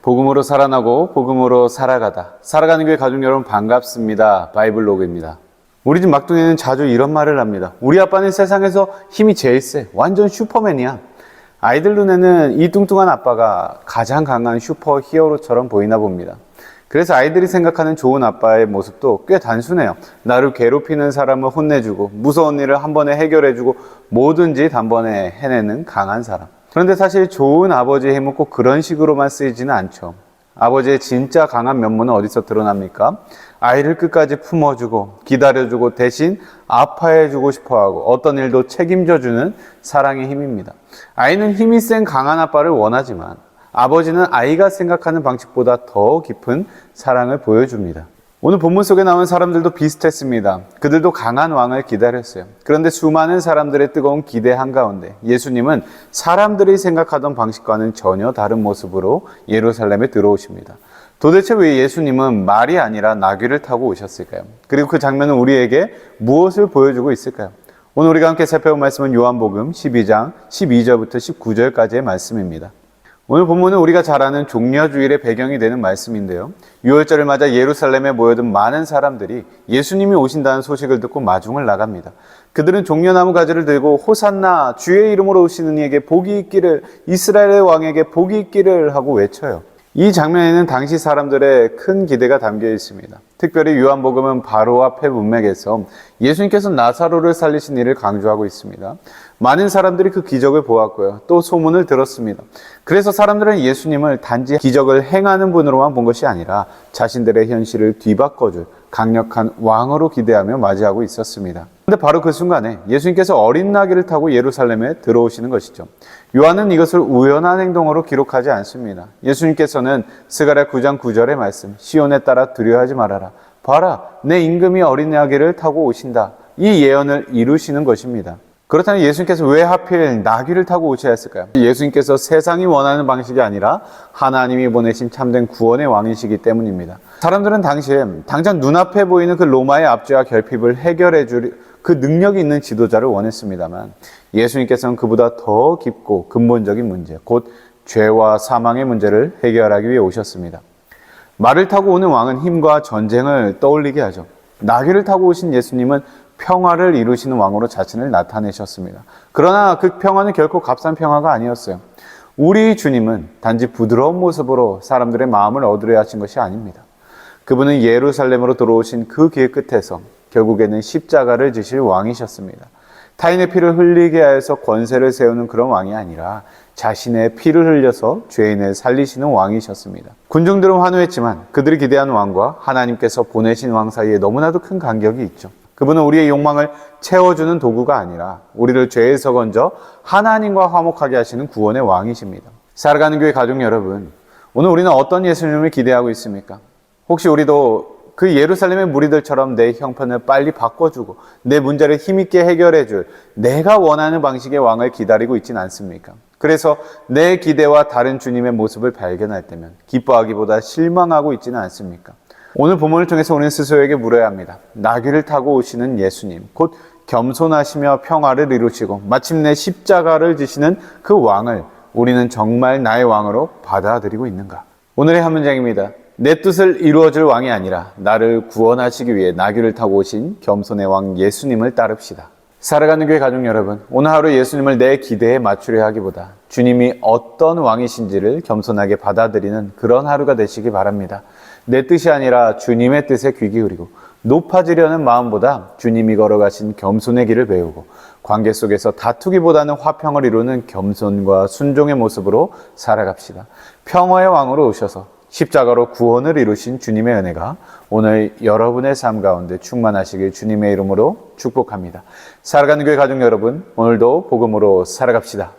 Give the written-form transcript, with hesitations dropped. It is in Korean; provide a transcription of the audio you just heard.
복음으로 살아나고 복음으로 살아가다. 살아가는 교회 가족 여러분 반갑습니다. 바이블로그입니다. 우리 집 막둥이는 자주 이런 말을 합니다. 우리 아빠는 세상에서 힘이 제일 세. 완전 슈퍼맨이야. 아이들 눈에는 이 뚱뚱한 아빠가 가장 강한 슈퍼 히어로처럼 보이나 봅니다. 그래서 아이들이 생각하는 좋은 아빠의 모습도 꽤 단순해요. 나를 괴롭히는 사람을 혼내주고 무서운 일을 한 번에 해결해주고 뭐든지 단번에 해내는 강한 사람. 그런데 사실 좋은 아버지의 힘은 꼭 그런 식으로만 쓰이지는 않죠. 아버지의 진짜 강한 면모는 어디서 드러납니까? 아이를 끝까지 품어주고 기다려주고 대신 아파해주고 싶어하고 어떤 일도 책임져주는 사랑의 힘입니다. 아이는 힘이 센 강한 아빠를 원하지만 아버지는 아이가 생각하는 방식보다 더 깊은 사랑을 보여줍니다. 오늘 본문 속에 나온 사람들도 비슷했습니다. 그들도 강한 왕을 기다렸어요. 그런데 수많은 사람들의 뜨거운 기대 한가운데 예수님은 사람들이 생각하던 방식과는 전혀 다른 모습으로 예루살렘에 들어오십니다. 도대체 왜 예수님은 말이 아니라 나귀를 타고 오셨을까요? 그리고 그 장면은 우리에게 무엇을 보여주고 있을까요? 오늘 우리가 함께 살펴볼 말씀은 요한복음 12장 12절부터 19절까지의 말씀입니다. 오늘 본문은 우리가 잘 아는 종려주일의 배경이 되는 말씀인데요. 유월절을 맞아 예루살렘에 모여든 많은 사람들이 예수님이 오신다는 소식을 듣고 마중을 나갑니다. 그들은 종려나무 가지를 들고 호산나 주의 이름으로 오시는 이에게 복이 있기를, 이스라엘의 왕에게 복이 있기를 하고 외쳐요. 이 장면에는 당시 사람들의 큰 기대가 담겨 있습니다. 특별히 요한복음은 바로 앞의 문맥에서 예수님께서 나사로를 살리신 일을 강조하고 있습니다. 많은 사람들이 그 기적을 보았고요. 또 소문을 들었습니다. 그래서 사람들은 예수님을 단지 기적을 행하는 분으로만 본 것이 아니라 자신들의 현실을 뒤바꿔줄 강력한 왕으로 기대하며 맞이하고 있었습니다. 그런데 바로 그 순간에 예수님께서 어린 나귀를 타고 예루살렘에 들어오시는 것이죠. 요한은 이것을 우연한 행동으로 기록하지 않습니다. 예수님께서는 스가랴 9장 9절의 말씀, 시온에 따라 두려워하지 말아라. 봐라, 내 임금이 어린 나귀를 타고 오신다. 이 예언을 이루시는 것입니다. 그렇다면 예수님께서 왜 하필 나귀를 타고 오셔야 했을까요? 예수님께서 세상이 원하는 방식이 아니라 하나님이 보내신 참된 구원의 왕이시기 때문입니다. 사람들은 당시에 당장 눈앞에 보이는 그 로마의 압제와 결핍을 해결해 줄 그 능력이 있는 지도자를 원했습니다만 예수님께서는 그보다 더 깊고 근본적인 문제, 곧 죄와 사망의 문제를 해결하기 위해 오셨습니다. 말을 타고 오는 왕은 힘과 전쟁을 떠올리게 하죠. 나귀를 타고 오신 예수님은 평화를 이루시는 왕으로 자신을 나타내셨습니다. 그러나 그 평화는 결코 값싼 평화가 아니었어요. 우리 주님은 단지 부드러운 모습으로 사람들의 마음을 얻으려 하신 것이 아닙니다. 그분은 예루살렘으로 들어오신 그 길 끝에서 결국에는 십자가를 지실 왕이셨습니다. 타인의 피를 흘리게 하여서 권세를 세우는 그런 왕이 아니라 자신의 피를 흘려서 죄인을 살리시는 왕이셨습니다. 군중들은 환호했지만 그들이 기대한 왕과 하나님께서 보내신 왕 사이에 너무나도 큰 간격이 있죠. 그분은 우리의 욕망을 채워주는 도구가 아니라 우리를 죄에서 건져 하나님과 화목하게 하시는 구원의 왕이십니다. 살아가는 교회 가족 여러분, 오늘 우리는 어떤 예수님을 기대하고 있습니까? 혹시 우리도 그 예루살렘의 무리들처럼 내 형편을 빨리 바꿔주고 내 문제를 힘있게 해결해줄 내가 원하는 방식의 왕을 기다리고 있지는 않습니까? 그래서 내 기대와 다른 주님의 모습을 발견할 때면 기뻐하기보다 실망하고 있지는 않습니까? 오늘 본문을 통해서 우리는 스스로에게 물어야 합니다. 나귀를 타고 오시는 예수님, 곧 겸손하시며 평화를 이루시고 마침내 십자가를 지시는 그 왕을 우리는 정말 나의 왕으로 받아들이고 있는가? 오늘의 한 문장입니다. 내 뜻을 이루어줄 왕이 아니라 나를 구원하시기 위해 나귀를 타고 오신 겸손의 왕 예수님을 따릅시다. 살아가는 교회 가족 여러분, 오늘 하루 예수님을 내 기대에 맞추려 하기보다 주님이 어떤 왕이신지를 겸손하게 받아들이는 그런 하루가 되시기 바랍니다. 내 뜻이 아니라 주님의 뜻에 귀 기울이고 높아지려는 마음보다 주님이 걸어가신 겸손의 길을 배우고 관계 속에서 다투기보다는 화평을 이루는 겸손과 순종의 모습으로 살아갑시다. 평화의 왕으로 오셔서 십자가로 구원을 이루신 주님의 은혜가 오늘 여러분의 삶 가운데 충만하시길 주님의 이름으로 축복합니다. 살아가는 교회 가족 여러분, 오늘도 복음으로 살아갑시다.